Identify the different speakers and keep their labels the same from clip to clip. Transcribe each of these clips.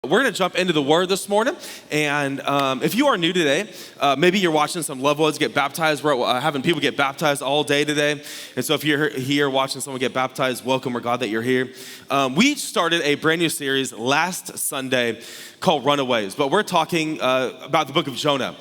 Speaker 1: We're going to jump into the Word this morning, and if you are new today, maybe you're watching some loved ones get baptized. We're having people get baptized all day today, and so if you're here watching someone get baptized, welcome. We're glad that you're here. We started a brand new series last Sunday called RUNAWAYS, but we're talking about the book of Jonah.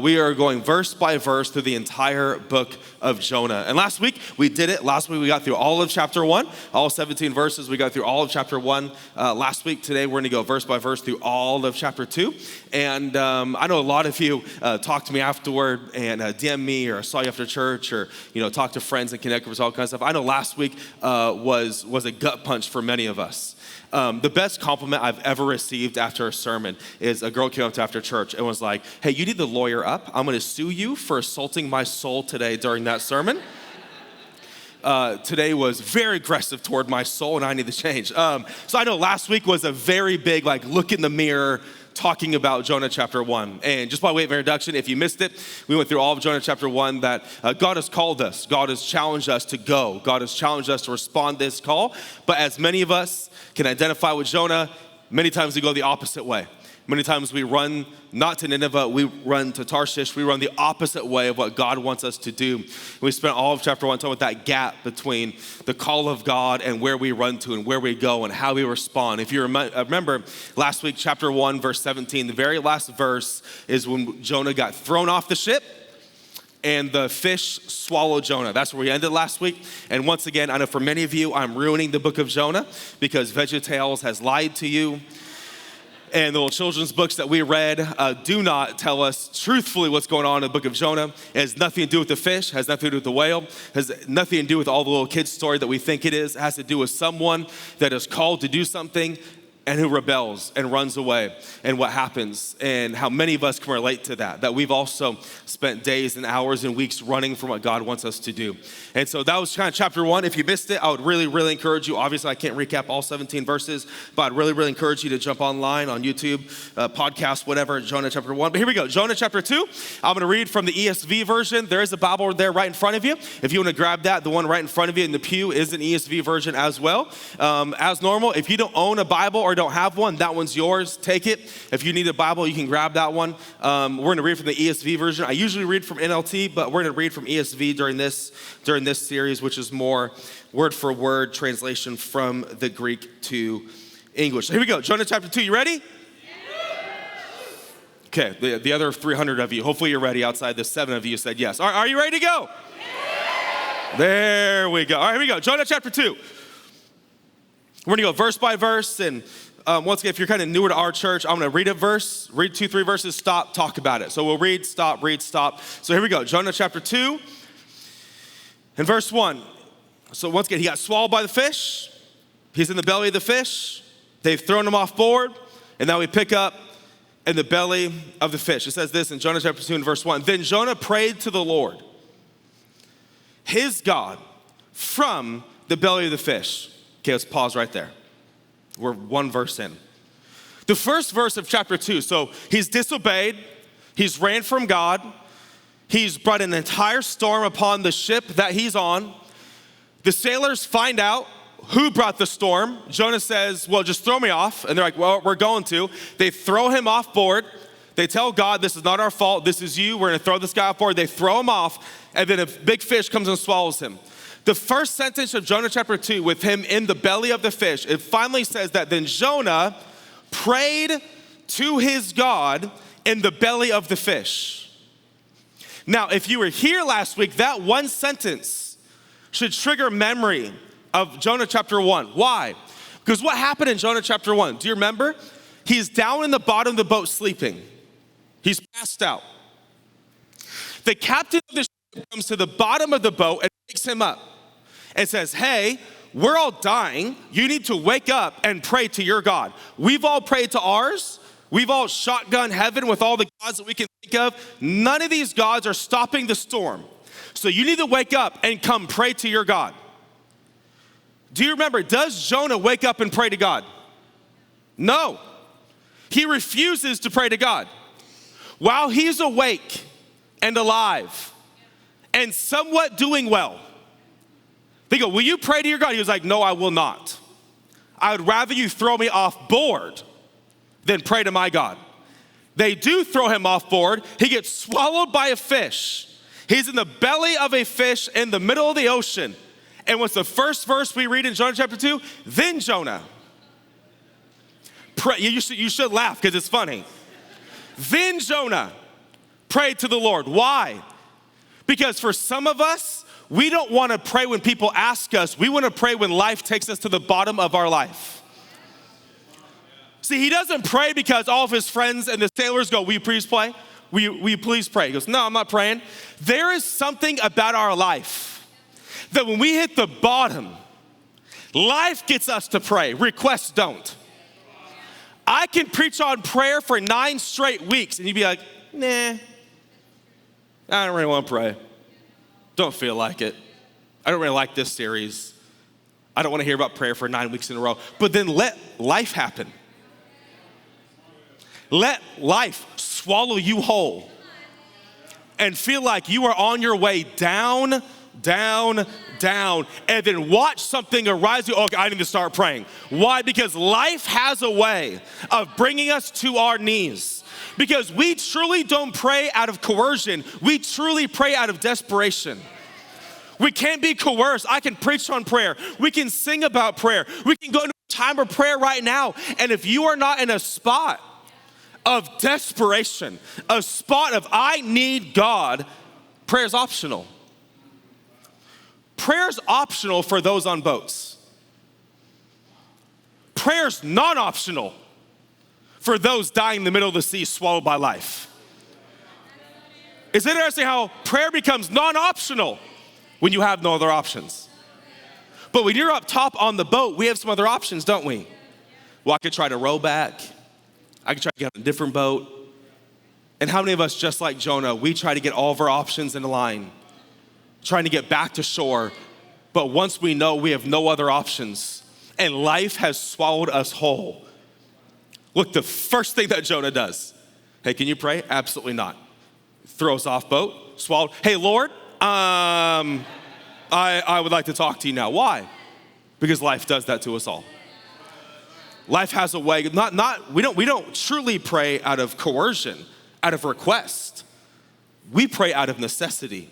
Speaker 1: We are going verse by verse through the entire book of Jonah. And last week, we did it. Last week, we got through all of chapter 1, all 17 verses. We got through all of chapter 1 last week. Today, we're going to go verse by verse through all of chapter 2. And I know a lot of you talked to me afterward and DM me or saw you after church or, talk to friends and connect with all kinds of stuff. I know last week was a gut punch for many of us. The best compliment I've ever received after a sermon is a girl came up to after church and was like, hey, you need the lawyer up. I'm going to sue you for assaulting my soul today during that sermon. Today was very aggressive toward my soul and I need to change. So I know last week was a very big, look in the mirror talking about Jonah chapter 1. And just by way of introduction, if you missed it, we went through all of Jonah chapter 1 that God has called us. God has challenged us to go. God has challenged us to respond to this call. But as many of us can identify with Jonah, many times we go the opposite way. Many times we run not to Nineveh, we run to Tarshish. We run the opposite way of what God wants us to do. We spent all of chapter 1 talking about that gap between the call of God and where we run to and where we go and how we respond. If you remember last week, chapter 1, verse 17, the very last verse is when Jonah got thrown off the ship and the fish swallowed Jonah. That's where we ended last week. And once again, I know for many of you, I'm ruining the book of Jonah because VeggieTales has lied to you. And the little children's books that we read do not tell us truthfully what's going on in the book of Jonah. It has nothing to do with the fish, has nothing to do with the whale, has nothing to do with all the little kids' story that we think it is. It has to do with someone that is called to do something and who rebels and runs away, and what happens, and how many of us can relate to that we've also spent days and hours and weeks running from what God wants us to do. And so that was kind of chapter 1. If you missed it, I would really, really encourage you. Obviously, I can't recap all 17 verses, but I'd really, really encourage you to jump online on YouTube, podcast, whatever, Jonah chapter 1. But here we go, Jonah chapter 2. I'm gonna read from the ESV version. There is a Bible there right in front of you. If you wanna grab that, the one right in front of you in the pew is an ESV version as well. As normal, if you don't own a Bible or don't have one, that one's yours. Take it. If you need a Bible, you can grab that one. We're going to read from the ESV version. I usually read from NLT, but we're going to read from ESV during this series, which is more word for word translation from the Greek to English. So here we go. Jonah chapter 2. You ready? Okay. The other 300 of you, hopefully you're ready. Outside the 7 of you said yes. Are you ready to go? There we go. All right, here we go. Jonah chapter 2. We're going to go verse by verse, and once again, if you're kind of newer to our church, I'm going to read a verse, read 2-3 verses, stop, talk about it. So we'll read, stop. So here we go, Jonah chapter 2 and verse 1. So once again, he got swallowed by the fish. He's in the belly of the fish. They've thrown him off board, and now we pick up in the belly of the fish. It says this in Jonah chapter 2 and verse 1. Then Jonah prayed to the Lord, his God, from the belly of the fish. Okay, let's pause right there. We're one verse in. The first verse of chapter 2, so he's disobeyed, he's ran from God, he's brought an entire storm upon the ship that he's on. The sailors find out who brought the storm. Jonah says, well, just throw me off. And they're like, well, we're going to. They throw him off board. They tell God, this is not our fault, this is you, we're gonna throw this guy off board. They throw him off, and then a big fish comes and swallows him. The first sentence of Jonah chapter 2 with him in the belly of the fish, it finally says that then Jonah prayed to his God in the belly of the fish. Now, if you were here last week, that one sentence should trigger memory of Jonah chapter 1. Why? Because what happened in Jonah chapter 1? Do you remember? He's down in the bottom of the boat sleeping. He's passed out. The captain of the ship comes to the bottom of the boat and wakes him up and says, hey, we're all dying. You need to wake up and pray to your God. We've all prayed to ours. We've all shotgun heaven with all the gods that we can think of. None of these gods are stopping the storm. So you need to wake up and come pray to your God. Do you remember, does Jonah wake up and pray to God? No. He refuses to pray to God. While he's awake and alive and somewhat doing well, they go, will you pray to your God? He was like, no, I will not. I would rather you throw me off board Then pray to my God. They do throw him off board. He gets swallowed by a fish. He's in the belly of a fish in the middle of the ocean. And what's the first verse we read in Jonah chapter 2? Then Jonah. You should laugh because it's funny. Then Jonah prayed to the Lord. Why? Because for some of us, we don't want to pray when people ask us. We want to pray when life takes us to the bottom of our life. See, he doesn't pray because all of his friends and the sailors go, will you please pray? Will you please pray? He goes, no, I'm not praying. There is something about our life that when we hit the bottom, life gets us to pray. Requests don't. I can preach on prayer for 9 straight weeks and you'd be like, nah, I don't really want to pray. Don't feel like it. I don't really like this series. I don't want to hear about prayer for 9 weeks in a row. But then let life happen. Let life swallow you whole and feel like you are on your way down, down, down, and then watch something arise you. Okay, I need to start praying. Why? Because life has a way of bringing us to our knees. Because we truly don't pray out of coercion. We truly pray out of desperation. We can't be coerced. I can preach on prayer. We can sing about prayer. We can go into a time of prayer right now. And if you are not in a spot of desperation, a spot of I need God, prayer is optional. Prayer's optional for those on boats. Prayer's non-optional for those dying in the middle of the sea swallowed by life. It's interesting how prayer becomes non-optional when you have no other options. But when you're up top on the boat, we have some other options, don't we? Well, I could try to row back. I could try to get on a different boat. And how many of us, just like Jonah, we try to get all of our options in line, trying to get back to shore. But once we know we have no other options and life has swallowed us whole, look, the first thing that Jonah does, hey, can you pray? Absolutely not. Throws off boat, swallowed. Hey, Lord, I would like to talk to you now. Why? Because life does that to us all. Life has a way, we don't truly pray out of coercion, out of request. We pray out of necessity.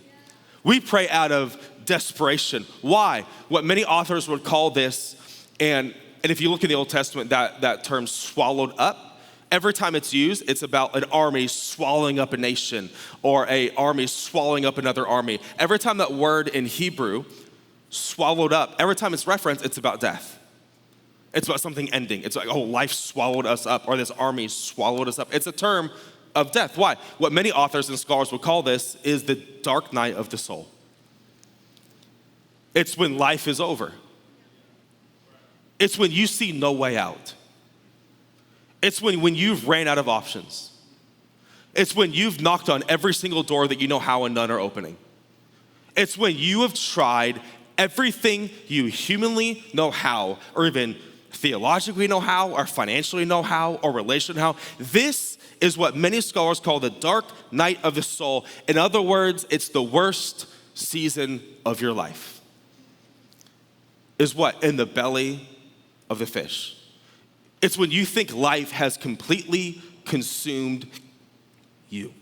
Speaker 1: We pray out of desperation. Why? What many authors would call this, and if you look in the Old Testament, that term swallowed up, every time it's used, it's about an army swallowing up a nation or an army swallowing up another army. Every time that word in Hebrew, swallowed up, every time it's referenced, it's about death. It's about something ending. It's like, oh, life swallowed us up, or this army swallowed us up. It's a term of death. Why? What many authors and scholars would call this is the dark night of the soul. It's when life is over. It's when you see no way out. It's when you've ran out of options. It's when you've knocked on every single door that you know how and none are opening. It's when you have tried everything you humanly know how, or even theologically know how, or financially know how, or relationally know how. This is what many scholars call the dark night of the soul. In other words, it's the worst season of your life. Is what? In the belly of the fish. It's when you think life has completely consumed you.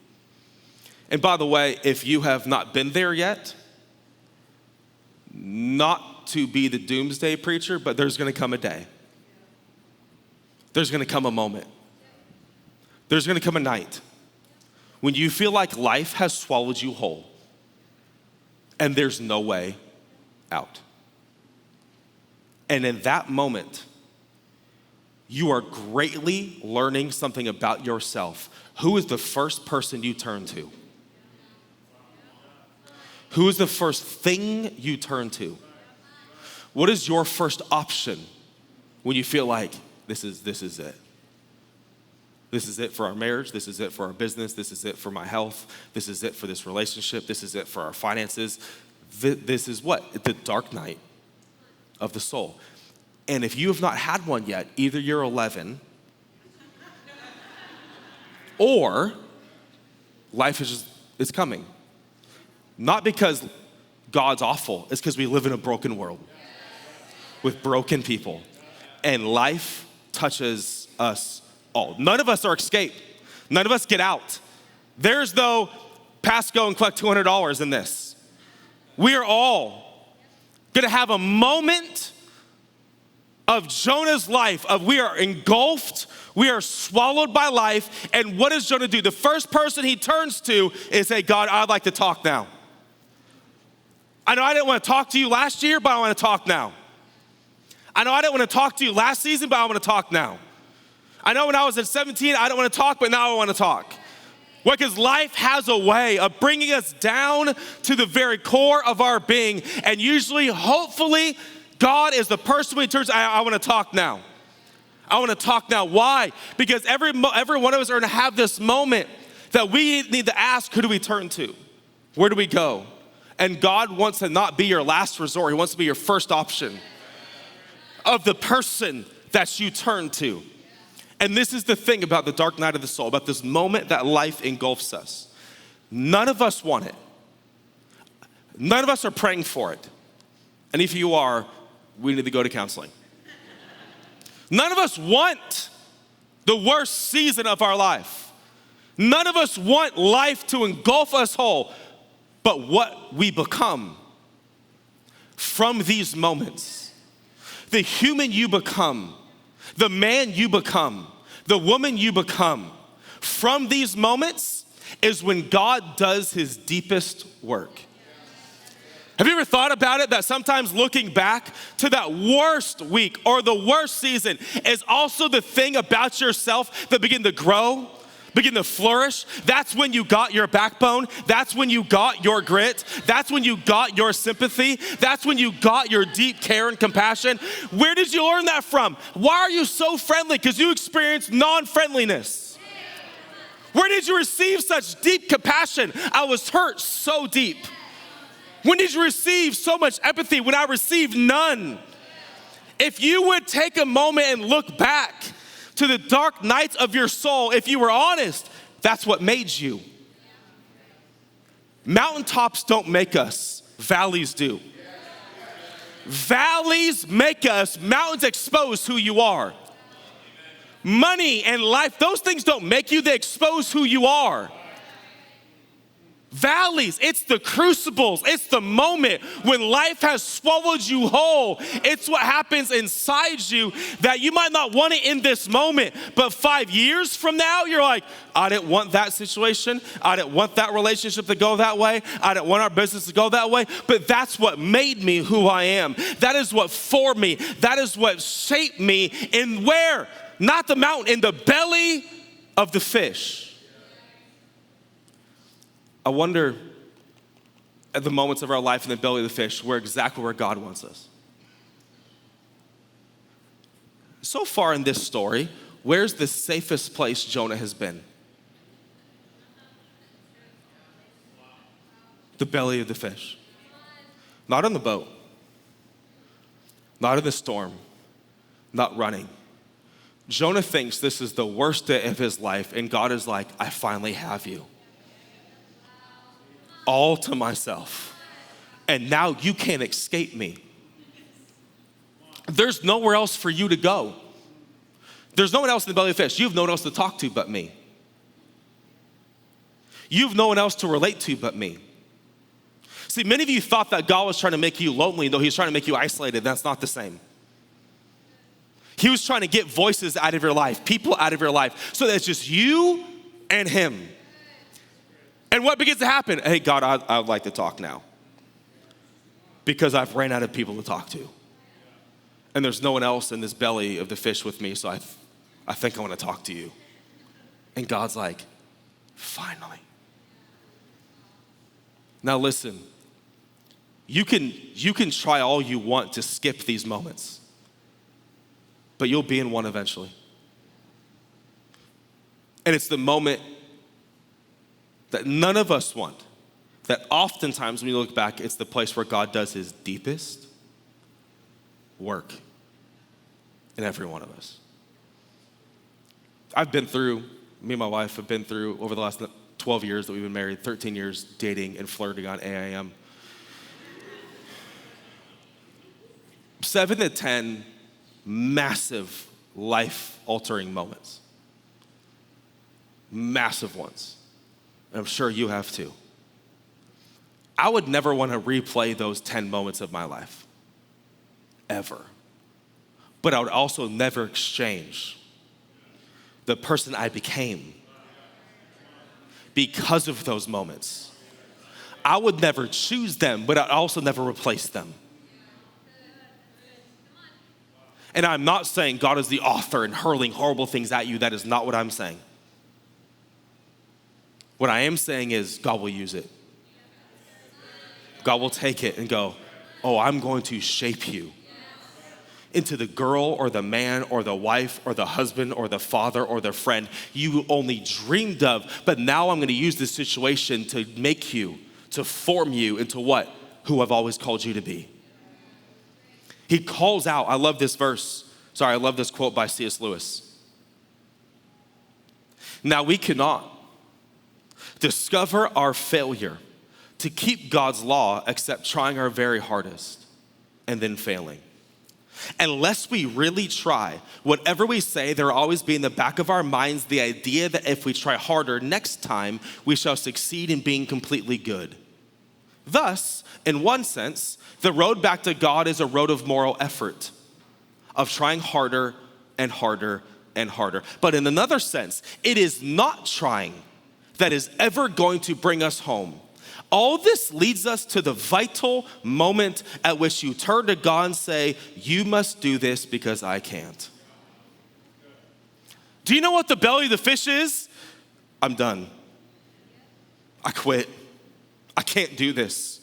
Speaker 1: And by the way, if you have not been there yet, not to be the doomsday preacher, but there's gonna come a day. There's gonna come a moment. There's gonna come a night when you feel like life has swallowed you whole and there's no way out. And in that moment, you are greatly learning something about yourself. Who is the first person you turn to? Who is the first thing you turn to? What is your first option when you feel like this is it? This is it for our marriage. This is it for our business. This is it for my health. This is it for this relationship. This is it for our finances. This is what? The dark night of the soul. And if you have not had one yet, either you're 11 or life is coming. Not because God's awful, it's because we live in a broken world with broken people. And life touches us all. None of us are escaped. None of us get out. There's no pass go and collect $200 in this. We are all gonna have a moment of Jonah's life, of we are engulfed, we are swallowed by life, and what does Jonah do? The first person he turns to is, hey, God, I'd like to talk now. I know I didn't want to talk to you last year, but I want to talk now. I know I didn't want to talk to you last season, but I want to talk now. I know when I was at 17, I didn't want to talk, but now I want to talk. Well, because life has a way of bringing us down to the very core of our being, and usually, hopefully, God is the person who turns, I want to talk now. I want to talk now. Why? Because every one of us are going to have this moment that we need to ask, who do we turn to? Where do we go? And God wants to not be your last resort. He wants to be your first option of the person that you turn to. And this is the thing about the dark night of the soul, about this moment that life engulfs us. None of us want it. None of us are praying for it. And if you are, we need to go to counseling. None of us want the worst season of our life. None of us want life to engulf us whole. But what we become from these moments, the human you become, the man you become, the woman you become, from these moments is when God does his deepest work. Have you ever thought about it that sometimes looking back to that worst week or the worst season is also the thing about yourself that begin to grow, begin to flourish? That's when you got your backbone. That's when you got your grit. That's when you got your sympathy. That's when you got your deep care and compassion. Where did you learn that from? Why are you so friendly? Because you experienced non-friendliness. Where did you receive such deep compassion? I was hurt so deep. When did you receive so much empathy? When I received none. If you would take a moment and look back to the dark nights of your soul, if you were honest, that's what made you. Mountaintops don't make us, valleys do. Valleys make us, mountains expose who you are. Money and life, those things don't make you, they expose who you are. Valleys, it's the crucibles, it's the moment when life has swallowed you whole. It's what happens inside you that you might not want it in this moment, but 5 years from now, you're like, I didn't want that situation. I didn't want that relationship to go that way. I didn't want our business to go that way, but that's what made me who I am. That is what formed me. That is what shaped me in where? Not the mountain, in the belly of the fish. I wonder at the moments of our life in the belly of the fish, we're exactly where God wants us. So far in this story, where's the safest place Jonah has been? The belly of the fish. Not on the boat. Not in the storm. Not running. Jonah thinks this is the worst day of his life, and God is like, I finally have you. All to myself. And now you can't escape me. There's nowhere else for you to go. There's no one else in the belly of the fish. You have no one else to talk to but me. You have no one else to relate to but me. See, many of you thought that God was trying to make you lonely, though he was trying to make you isolated. That's not the same. He was trying to get voices out of your life, people out of your life, so that it's just you and him. And what begins to happen? Hey, God, I would like to talk now because I've ran out of people to talk to. And there's no one else in this belly of the fish with me, so I think I want to talk to you. And God's like, finally. Now listen, you can try all you want to skip these moments, but you'll be in one eventually. And it's the moment that none of us want, that oftentimes when you look back, it's the place where God does his deepest work in every one of us. Me and my wife have been through, over the last 12 years that we've been married, 13 years dating and flirting on AIM. 7 to 10 massive life-altering moments. massive ones. And I'm sure you have too. I would never want to replay those 10 moments of my life, ever. But I would also never exchange the person I became because of those moments. I would never choose them, but I'd also never replace them. And I'm not saying God is the author and hurling horrible things at you. That is not what I'm saying. What I am saying is God will use it. God will take it and go, oh, I'm going to shape you into the girl or the man or the wife or the husband or the father or the friend you only dreamed of. But now I'm going to use this situation to make you, to form you into what? Who I've always called you to be. He calls out, I love this verse. Sorry, I love this quote by C.S. Lewis. Now we cannot discover our failure to keep God's law except trying our very hardest and then failing. Unless we really try, whatever we say, there will always be in the back of our minds the idea that if we try harder next time, we shall succeed in being completely good. Thus, in one sense, the road back to God is a road of moral effort, of trying harder and harder and harder. But in another sense, it is not trying that is ever going to bring us home. All this leads us to the vital moment at which you turn to God and say, you must do this because I can't. Do you know what the belly of the fish is? I'm done. I quit. I can't do this.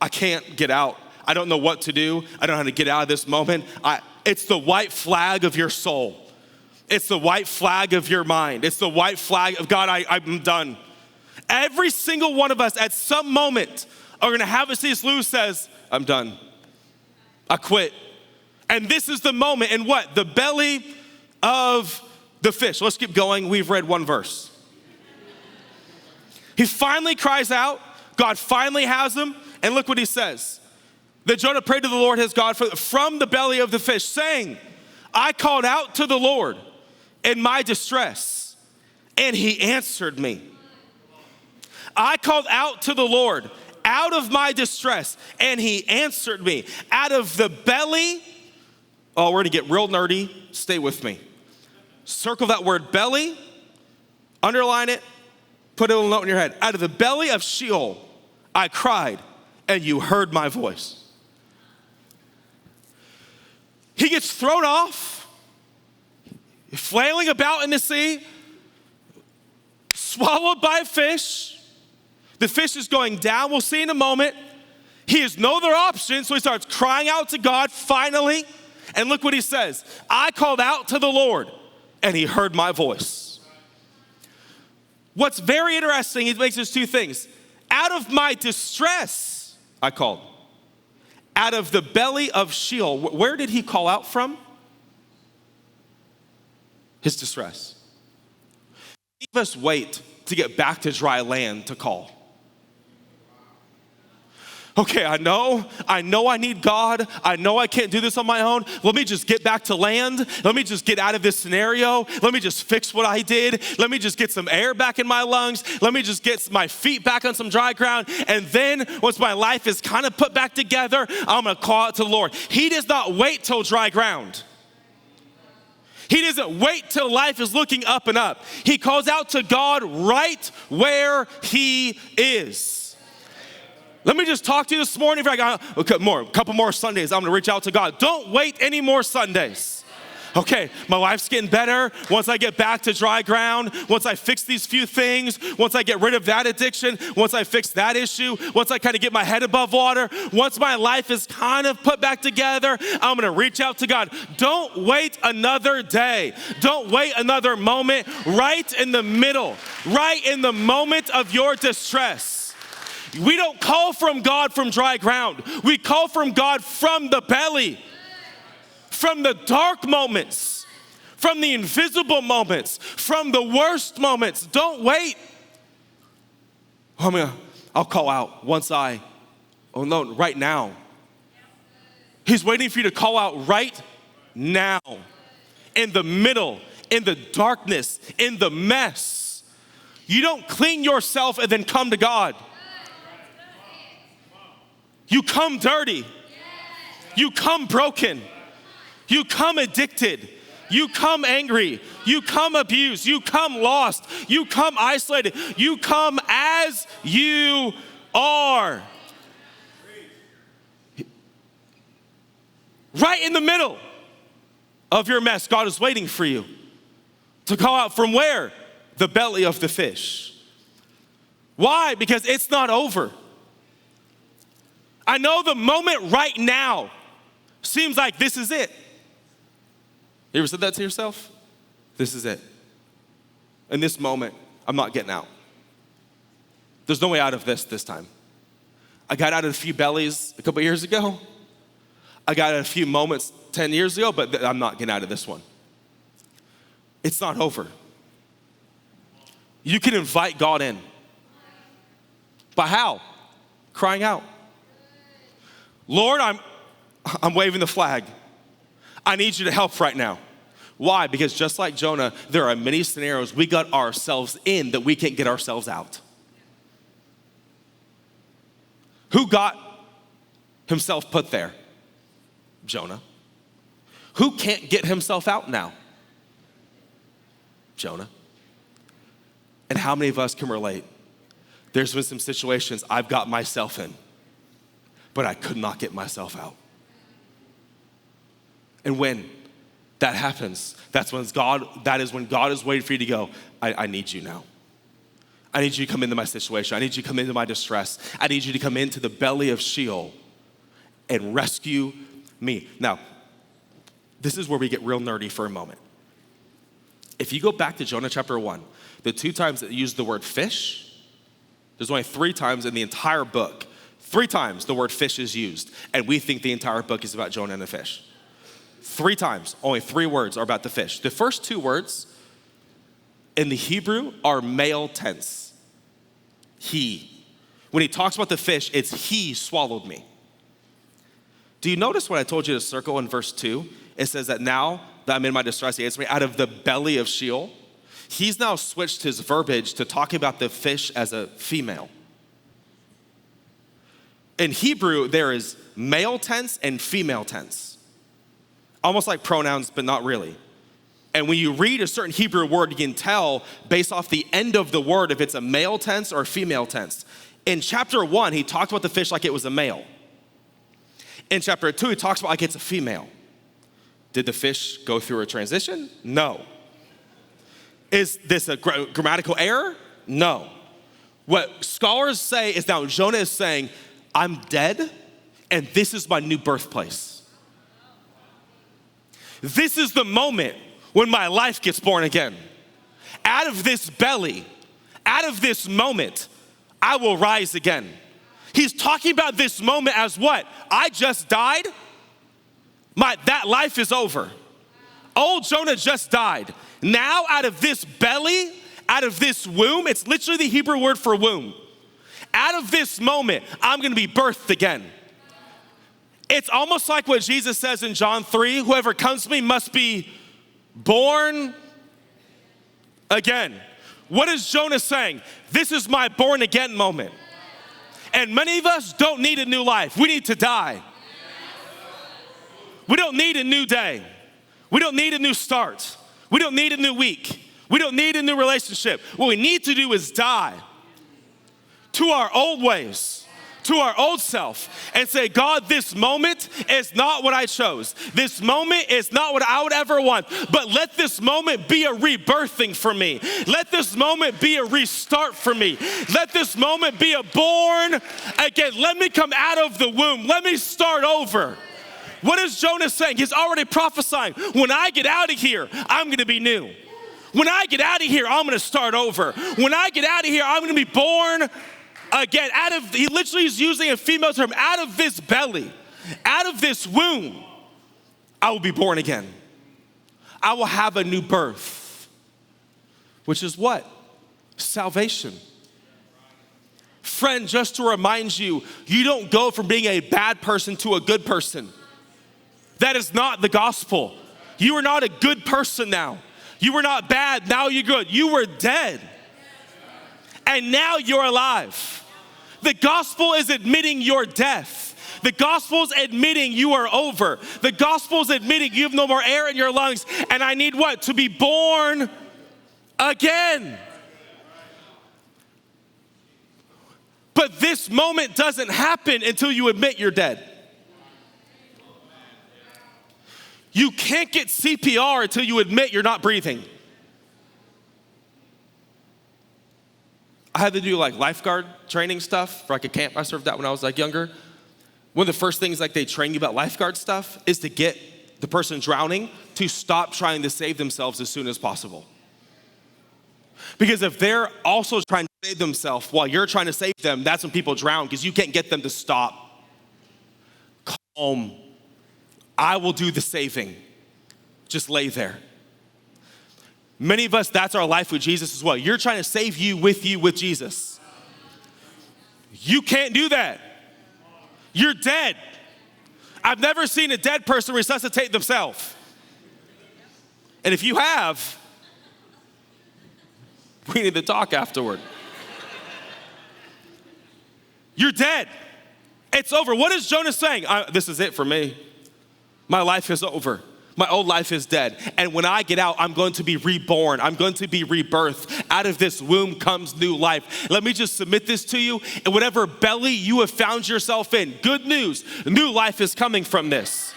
Speaker 1: I can't get out. I don't know what to do. I don't know how to get out of this moment. It's the white flag of your soul. It's the white flag of your mind. It's the white flag of God, I'm done. Every single one of us at some moment are gonna have a C.S. Lewis says, I'm done. I quit. And this is the moment in what? The belly of the fish. Let's keep going. We've read one verse. He finally cries out. God finally has him. And look what he says. That Jonah prayed to the Lord his God from the belly of the fish, saying, I called out to the Lord in my distress, and he answered me. I called out to the Lord out of my distress, and he answered me. Out of the belly, oh, we're gonna get real nerdy. Stay with me. Circle that word belly, underline it, put a little note in your head. Out of the belly of Sheol, I cried, and you heard my voice. He gets thrown off, flailing about in the sea, swallowed by a fish. The fish is going down. We'll see in a moment. He has no other option, so he starts crying out to God finally. And look what he says. I called out to the Lord, and he heard my voice. What's very interesting, he makes us two things. Out of my distress, I called. Out of the belly of Sheol. Where did he call out from? His distress. Leave us wait to get back to dry land to call. Okay, I know I need God. I know I can't do this on my own. Let me just get back to land. Let me just get out of this scenario. Let me just fix what I did. Let me just get some air back in my lungs. Let me just get my feet back on some dry ground. And then once my life is kind of put back together, I'm gonna call out to the Lord. He does not wait till dry ground. He doesn't wait till life is looking up and up. He calls out to God right where he is. Let me just talk to you this morning. If I got a couple more Sundays, I'm gonna reach out to God. Don't wait any more Sundays. Okay, my life's getting better. Once I get back to dry ground, once I fix these few things, once I get rid of that addiction, once I fix that issue, once I kind of get my head above water, once my life is kind of put back together, I'm gonna reach out to God. Don't wait another day. Don't wait another moment. Right in the middle, right in the moment of your distress. We don't call from God from dry ground. We call from God from the belly, from the dark moments, from the invisible moments, from the worst moments. Don't wait. I'll call out right now. He's waiting for you to call out right now, in the middle, in the darkness, in the mess. You don't clean yourself and then come to God. You come dirty. You come broken. You come addicted. You come angry. You come abused. You come lost. You come isolated. You come as you are. Right in the middle of your mess, God is waiting for you to call out from where? The belly of the fish. Why? Because it's not over. I know the moment right now seems like this is it. You ever said that to yourself? This is it. In this moment, I'm not getting out. There's no way out of this time. I got out of a few bellies a couple years ago. I got out of a few moments 10 years ago, but I'm not getting out of this one. It's not over. You can invite God in. By how? Crying out. Lord, I'm waving the flag. I need you to help right now. Why? Because just like Jonah, there are many scenarios we got ourselves in that we can't get ourselves out. Who got himself put there? Jonah. Who can't get himself out now? Jonah. And how many of us can relate? There's been some situations I've got myself in, but I could not get myself out. And when that happens, that is when God is waiting for you to go, I need you now. I need you to come into my situation. I need you to come into my distress. I need you to come into the belly of Sheol and rescue me. Now, this is where we get real nerdy for a moment. If you go back to Jonah chapter 1, the 2 times that use the word fish, there's only 3 times in the entire book. 3 times the word fish is used, and we think the entire book is about Jonah and the fish. 3 times, only 3 words are about the fish. The first 2 words in the Hebrew are male tense. He. When he talks about the fish, it's he swallowed me. Do you notice what I told you to circle in verse 2? It says that now that I'm in my distress, he answered me out of the belly of Sheol. He's now switched his verbiage to talking about the fish as a female. In Hebrew, there is male tense and female tense. Almost like pronouns, but not really. And when you read a certain Hebrew word, you can tell based off the end of the word if it's a male tense or a female tense. In chapter 1, he talked about the fish like it was a male. In chapter 2, he talks about like it's a female. Did the fish go through a transition? No. Is this a grammatical error? No. What scholars say is now Jonah is saying, I'm dead, and this is my new birthplace. This is the moment when my life gets born again. Out of this belly, out of this moment, I will rise again. He's talking about this moment as what? I just died. That life is over. Old Jonah just died. Now out of this belly, out of this womb, it's literally the Hebrew word for womb. Out of this moment, I'm gonna be birthed again. It's almost like what Jesus says in John 3, whoever comes to me must be born again. What is Jonah saying? This is my born again moment. And many of us don't need a new life. We need to die. We don't need a new day. We don't need a new start. We don't need a new week. We don't need a new relationship. What we need to do is die to our old ways, to our old self, and say, God, this moment is not what I chose. This moment is not what I would ever want, but let this moment be a rebirthing for me. Let this moment be a restart for me. Let this moment be a born again. Let me come out of the womb. Let me start over. What is Jonah saying? He's already prophesying. When I get out of here, I'm going to be new. When I get out of here, I'm going to start over. When I get out of here, I'm going to be born again. He literally is using a female term, out of this belly, out of this womb, I will be born again. I will have a new birth, which is what? Salvation. Friend, just to remind you, you don't go from being a bad person to a good person. That is not the gospel. You are not a good person now. You were not bad, now you're good. You were dead. and now you're alive. The gospel is admitting your death. The gospel is admitting you are over. The gospel is admitting you have no more air in your lungs, and I need what? To be born again. But this moment doesn't happen until you admit you're dead. You can't get CPR until you admit you're not breathing. I had to do like lifeguard training stuff for like a camp. I served that when I was like younger. One of the first things like they train you about lifeguard stuff is to get the person drowning to stop trying to save themselves as soon as possible. Because if they're also trying to save themselves while you're trying to save them, that's when people drown, because you can't get them to stop. Calm. I will do the saving. Just lay there. Many of us, that's our life with Jesus as well. You're trying to save you with Jesus. You can't do that. You're dead. I've never seen a dead person resuscitate themselves. And if you have, we need to talk afterward. You're dead. It's over. What is Jonah saying? This is it for me. My life is over. My old life is dead. And when I get out, I'm going to be reborn. I'm going to be rebirthed. Out of this womb comes new life. Let me just submit this to you. In whatever belly you have found yourself in, good news, new life is coming from this.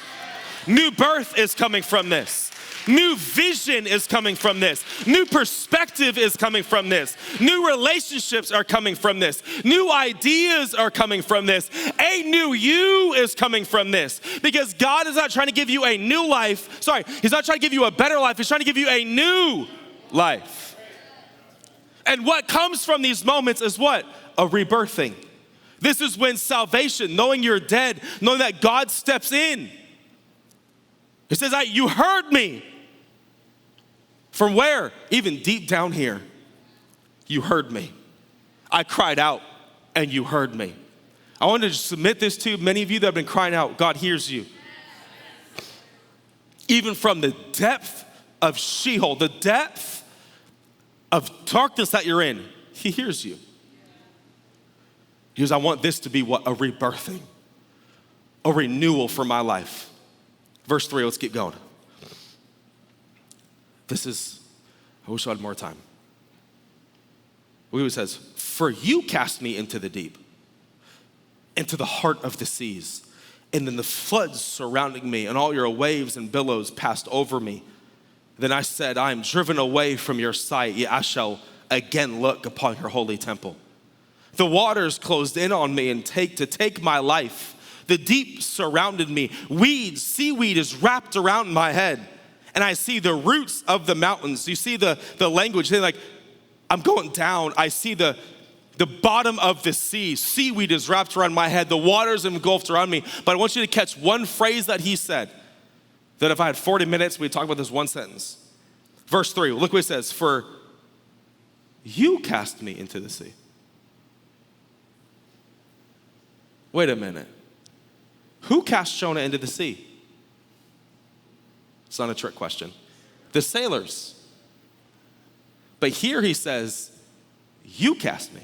Speaker 1: New birth is coming from this. New vision is coming from this. New perspective is coming from this. New relationships are coming from this. New ideas are coming from this. A new you is coming from this. Because God is not trying to give you a new life. He's not trying to give you a better life. He's trying to give you a new life. And what comes from these moments is what? A rebirthing. This is when salvation, knowing you're dead, knowing that God steps in. It says, you heard me. From where? Even deep down here, you heard me. I cried out and you heard me. I want to submit this to many of you that have been crying out. God hears you. Even from the depth of Sheol, the depth of darkness that you're in, he hears you. He goes, I want this to be what? A rebirthing, a renewal for my life. Verse 3, let's keep going. I wish I had more time. Look what it says, for you cast me into the deep, into the heart of the seas, and then the floods surrounding me, and all your waves and billows passed over me. Then I said, I am driven away from your sight, yet I shall again look upon your holy temple. The waters closed in on me and take my life. The deep surrounded me. Seaweed is wrapped around my head. And I see the roots of the mountains. You see the language. They're like, I'm going down. I see the bottom of the sea. Seaweed is wrapped around my head. The waters engulfed around me. But I want you to catch one phrase that he said. That if I had 40 minutes, we'd talk about this one sentence. Verse 3, look what it says. For you cast me into the sea. Wait a minute. Who cast Jonah into the sea? It's not a trick question. The sailors. But here he says, you cast me.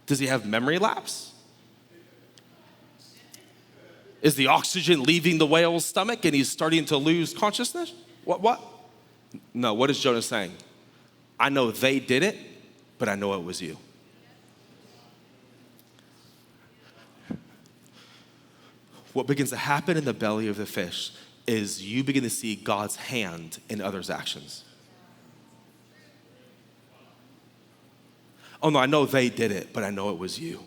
Speaker 1: Does he have memory lapse? Is the oxygen leaving the whale's stomach and he's starting to lose consciousness? What? No, what is Jonah saying? I know they did it, but I know it was you. What begins to happen in the belly of the fish is you begin to see God's hand in others' actions. Oh no, I know they did it, but I know it was you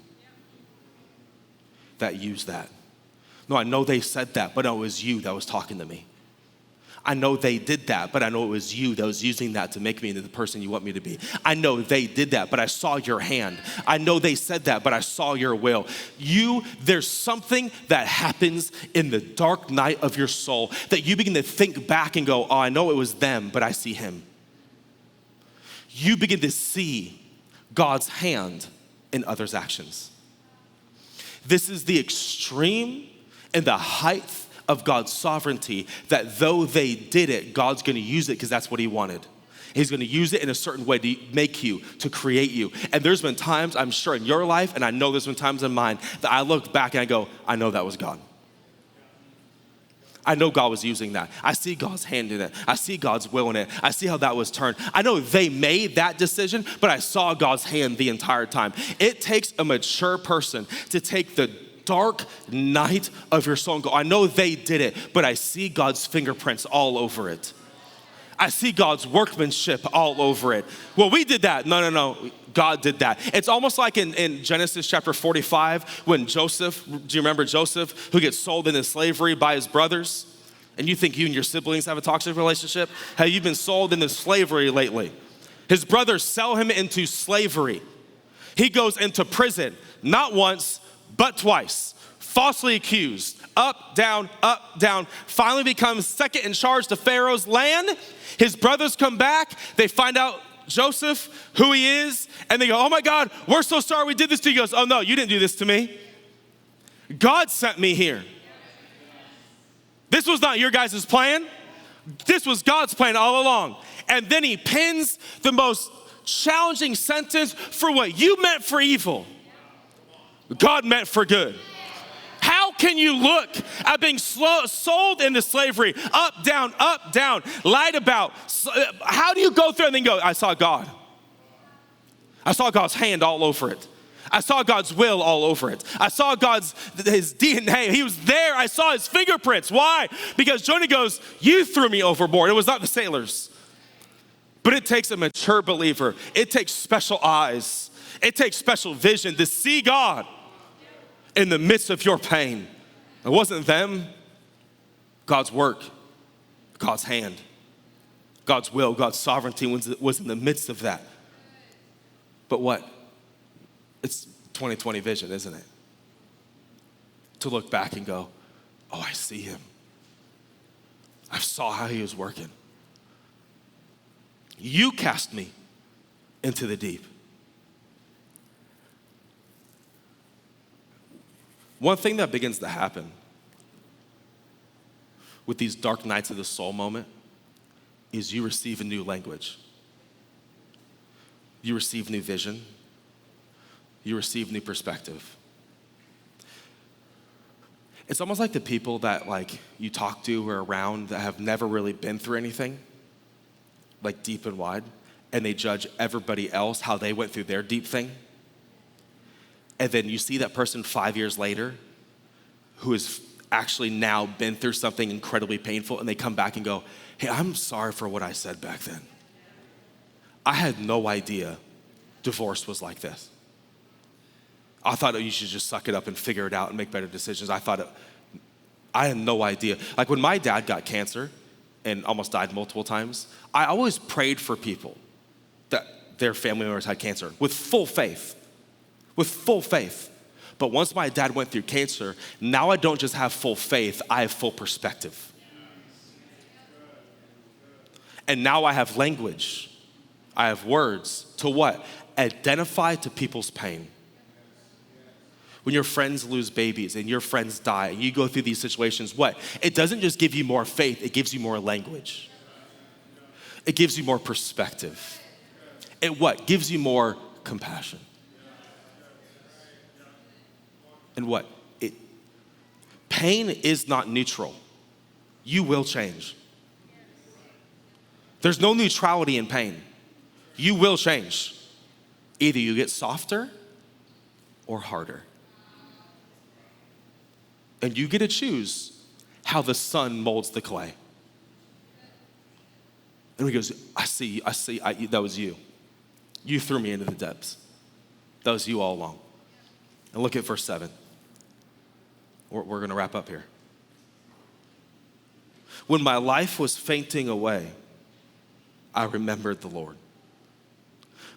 Speaker 1: that used that. No, I know they said that, but no, it was you that was talking to me. I know they did that, but I know it was you that was using that to make me into the person you want me to be. I know they did that, but I saw your hand. I know they said that, but I saw your will. There's something that happens in the dark night of your soul that you begin to think back and go, oh, I know it was them, but I see him. You begin to see God's hand in others' actions. This is the extreme and the height of God's sovereignty that though they did it, God's gonna use it because that's what he wanted. He's gonna use it in a certain way to make you, to create you. And there's been times, I'm sure in your life, and I know there's been times in mine, that I look back and I go, I know that was God. I know God was using that. I see God's hand in it. I see God's will in it. I see how that was turned. I know they made that decision, but I saw God's hand the entire time. It takes a mature person to take the dark night of your soul and go, I know they did it, but I see God's fingerprints all over it. I see God's workmanship all over it. Well, we did that. No. God did that. It's almost like in Genesis chapter 45 when Joseph, do you remember Joseph, who gets sold into slavery by his brothers? And you think you and your siblings have a toxic relationship? Have you been sold into slavery lately? His brothers sell him into slavery. He goes into prison, not once, but twice, falsely accused, up, down, finally becomes second in charge to Pharaoh's land. His brothers come back, they find out Joseph, who he is, and they go, oh my God, we're so sorry we did this to you. He goes, oh no, you didn't do this to me. God sent me here. This was not your guys' plan. This was God's plan all along. And then he pins the most challenging sentence for what you meant for evil, God meant for good. How can you look at being sold into slavery, up, down, lied about? How do you go through and then go, I saw God. I saw God's hand all over it. I saw God's will all over it. I saw his DNA. He was there. I saw his fingerprints. Why? Because Jonah goes, you threw me overboard. It was not the sailors. But it takes a mature believer. It takes special eyes. It takes special vision to see God in the midst of your pain. It wasn't them. God's work, God's hand, God's will, God's sovereignty was in the midst of that. But what? It's 2020 vision, isn't it? To look back and go, oh, I see him. I saw how he was working. You cast me into the deep. One thing that begins to happen with these dark nights of the soul moment is you receive a new language. You receive new vision. You receive new perspective. It's almost like the people that like you talk to or around that have never really been through anything, like deep and wide, and they judge everybody else how they went through their deep thing. And then you see that person 5 years later who has actually now been through something incredibly painful, and they come back and go, hey, I'm sorry for what I said back then. I had no idea divorce was like this. I thought you should just suck it up and figure it out and make better decisions. I had no idea. Like when my dad got cancer and almost died multiple times, I always prayed for people that their family members had cancer with full faith. But once my dad went through cancer, now I don't just have full faith, I have full perspective. And now I have language. I have words to what? Identify to people's pain. When your friends lose babies and your friends die and you go through these situations, what? It doesn't just give you more faith, it gives you more language. It gives you more perspective. It what? Gives you more compassion. And what? Pain is not neutral. You will change. There's no neutrality in pain. You will change. Either you get softer or harder. And you get to choose how the sun molds the clay. And he goes, I see, that was you. You threw me into the depths. That was you all along. And look at verse 7. We're gonna wrap up here. When my life was fainting away, I remembered the Lord.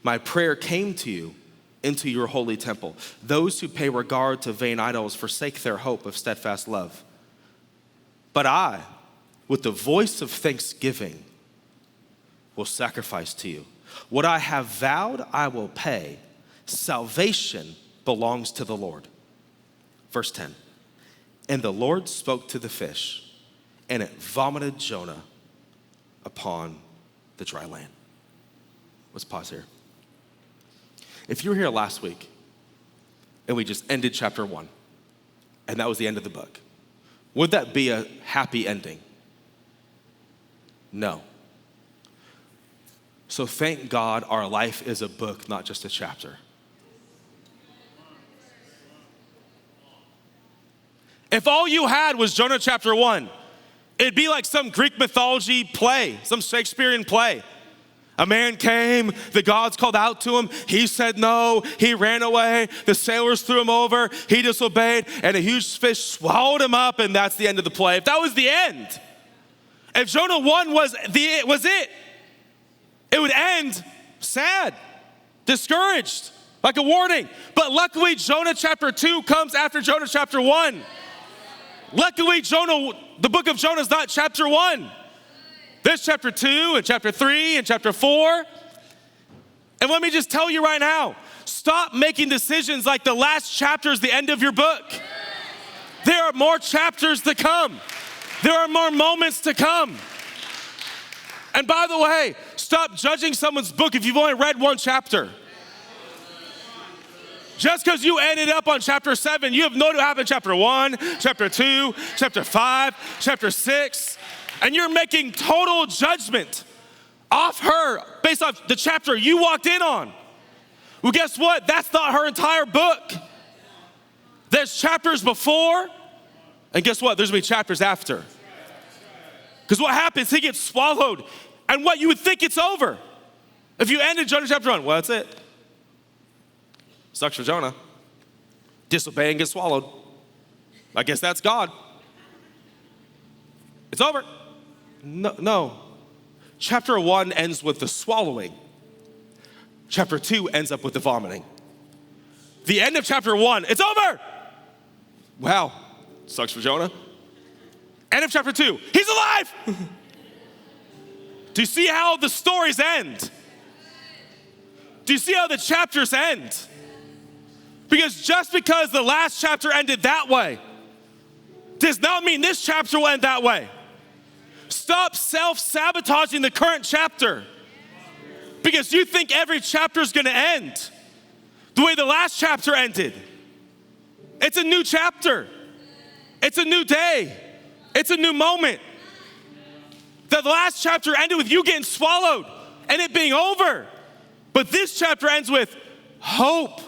Speaker 1: My prayer came to you into your holy temple. Those who pay regard to vain idols forsake their hope of steadfast love. But I, with the voice of thanksgiving, will sacrifice to you. What I have vowed, I will pay. Salvation belongs to the Lord. Verse 10. And the Lord spoke to the fish, and it vomited Jonah upon the dry land. Let's pause here. If you were here last week, and we just ended chapter 1, and that was the end of the book, would that be a happy ending? No. So thank God our life is a book, not just a chapter. If all you had was Jonah chapter 1, it'd be like some Greek mythology play, some Shakespearean play. A man came, the gods called out to him, he said no, he ran away, the sailors threw him over, he disobeyed, and a huge fish swallowed him up, and that's the end of the play. If that was the end, if Jonah 1 was it would end sad, discouraged, like a warning. But luckily, Jonah chapter 2 comes after Jonah chapter 1. Luckily, the book of Jonah is not chapter 1. There's chapter 2 and chapter 3 and chapter 4. And let me just tell you right now, stop making decisions like the last chapter is the end of your book. There are more chapters to come. There are more moments to come. And by the way, stop judging someone's book if you've only read one chapter. Just because you ended up on chapter 7, you have no idea what happened in chapter 1, chapter 2, chapter 5, chapter 6, and you're making total judgment off her based off the chapter you walked in on. Well, guess what? That's not her entire book. There's chapters before, and guess what? There's gonna be chapters after. Because what happens, he gets swallowed, and what you would think it's over. If you ended Jonah chapter 1, well, that's it. Sucks for Jonah. Disobey and get swallowed. I guess that's God. It's over. No. Chapter 1 ends with the swallowing. Chapter 2 ends up with the vomiting. The end of chapter 1, it's over. Wow, sucks for Jonah. End of chapter 2, he's alive. Do you see how the stories end? Do you see how the chapters end? Because just because the last chapter ended that way does not mean this chapter will end that way. Stop self-sabotaging the current chapter because you think every chapter is gonna end the way the last chapter ended. It's a new chapter. It's a new day. It's a new moment. The last chapter ended with you getting swallowed and it being over. But this chapter ends with hope.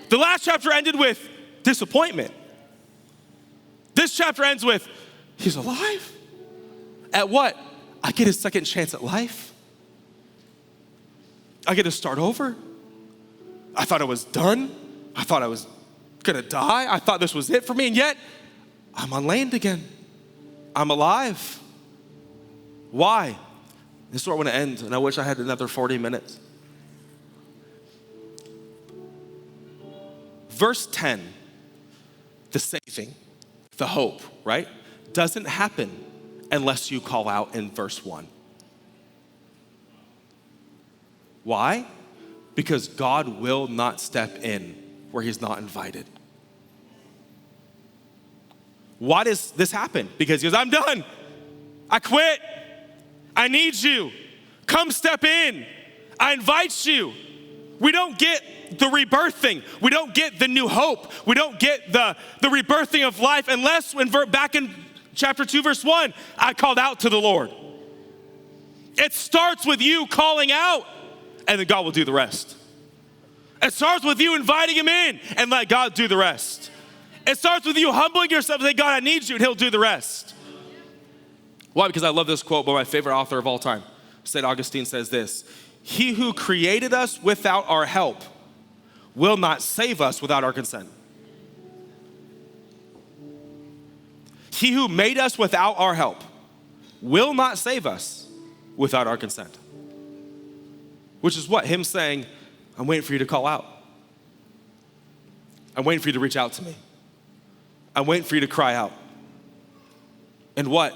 Speaker 1: The last chapter ended with disappointment. This chapter ends with, he's alive? At what? I get a second chance at life. I get to start over. I thought I was done. I thought I was gonna die. I thought this was it for me, and yet I'm on land again. I'm alive. Why? This is where I want to end, and I wish I had another 40 minutes. Verse 10, the saving, the hope, right, doesn't happen unless you call out in verse 1. Why? Because God will not step in where he's not invited. Why does this happen? Because he goes, I'm done. I quit. I need you. Come step in. I invite you. We don't get the rebirthing. We don't get the new hope. We don't get the rebirthing of life unless back in chapter 2, verse 1, I called out to the Lord. It starts with you calling out, and then God will do the rest. It starts with you inviting him in and let God do the rest. It starts with you humbling yourself and saying, God, I need you, and he'll do the rest. Why? Because I love this quote by my favorite author of all time. St. Augustine says this, he who created us without our help will not save us without our consent. He who made us without our help will not save us without our consent. Which is what? Him saying, I'm waiting for you to call out. I'm waiting for you to reach out to me. I'm waiting for you to cry out. And what?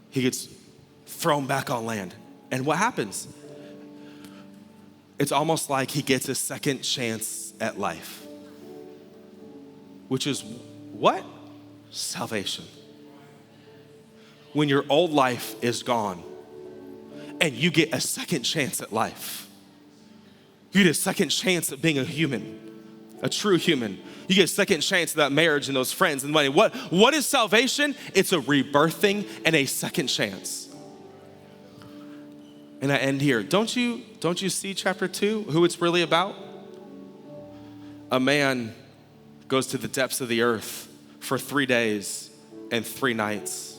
Speaker 1: He gets thrown back on land. And what happens? It's almost like he gets a second chance at life, which is What? Salvation. When your old life is gone and you get a second chance at life. You get a second chance at being a human, a true human. You get a second chance at that marriage and those friends and money. What is salvation? It's a rebirthing and a second chance. And I end here. Don't you see chapter 2, who it's really about? A man goes to the depths of the earth for 3 days and 3 nights,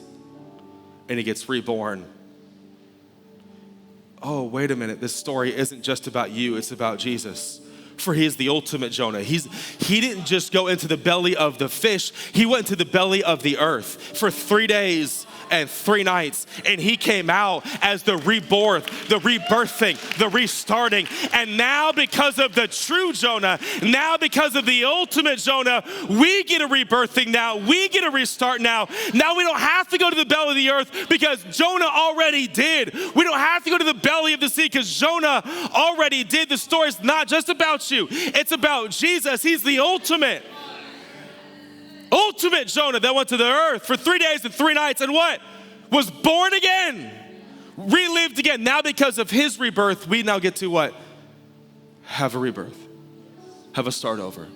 Speaker 1: and he gets reborn. Oh, wait a minute, this story isn't just about you, it's about Jesus. For he is the ultimate Jonah. He didn't just go into the belly of the fish, he went into the belly of the earth for 3 days and 3 nights, and he came out as the rebirth, the rebirthing, the restarting. And now because of the true Jonah, now because of the ultimate Jonah, we get a rebirthing now, we get a restart now. Now we don't have to go to the belly of the earth because Jonah already did. We don't have to go to the belly of the sea because Jonah already did. The story's not just about you, it's about Jesus. He's the ultimate Jonah that went to the earth for 3 days and 3 nights and what? Was born again, relived again. Now because of his rebirth, we now get to what? Have a rebirth, have a start over.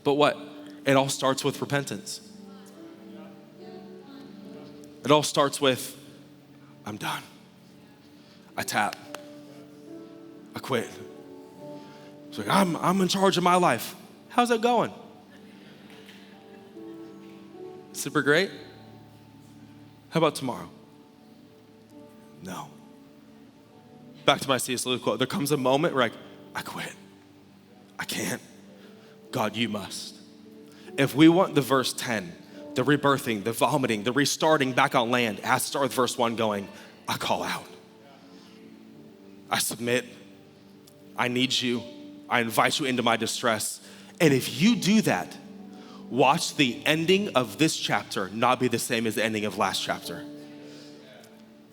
Speaker 1: But what? It all starts with repentance. It all starts with, I'm done. I tap. I quit. It's like, I'm in charge of my life. How's that going? Super great? How about tomorrow? No. Back to my C.S. Lewis quote. There comes a moment where I quit. I can't. God, you must. If we want the verse 10, the rebirthing, the vomiting, the restarting back on land, it has to start with verse 1 going, I call out. I submit. I need you. I invite you into my distress. And if you do that, watch the ending of this chapter not be the same as the ending of last chapter.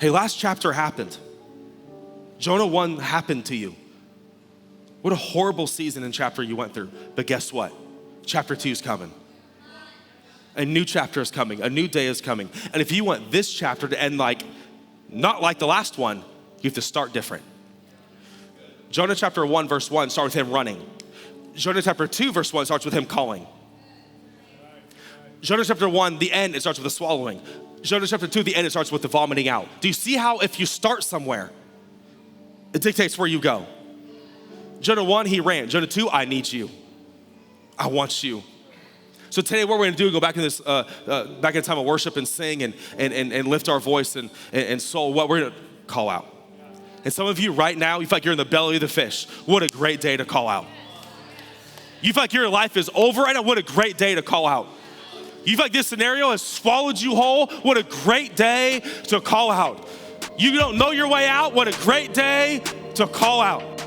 Speaker 1: Hey, last chapter happened. Jonah 1 happened to you. What a horrible season and chapter you went through. But guess what? Chapter 2 is coming. A new chapter is coming. A new day is coming. And if you want this chapter to end not like the last one, you have to start different. Jonah chapter 1 verse 1 starts with him running. Jonah chapter 2 verse 1 starts with him calling. Jonah chapter 1, the end, it starts with the swallowing. Jonah chapter 2, the end, it starts with the vomiting out. Do you see how if you start somewhere, it dictates where you go? Jonah 1, he ran. Jonah 2, I need you. I want you. So today what we're gonna do, go back in this, back in time of worship and sing and lift our voice and soul. What we're gonna call out. And some of you right now, you feel like you're in the belly of the fish. What a great day to call out. You feel like your life is over right now. What a great day to call out. You feel like this scenario has swallowed you whole. What a great day to call out. You don't know your way out. What a great day to call out.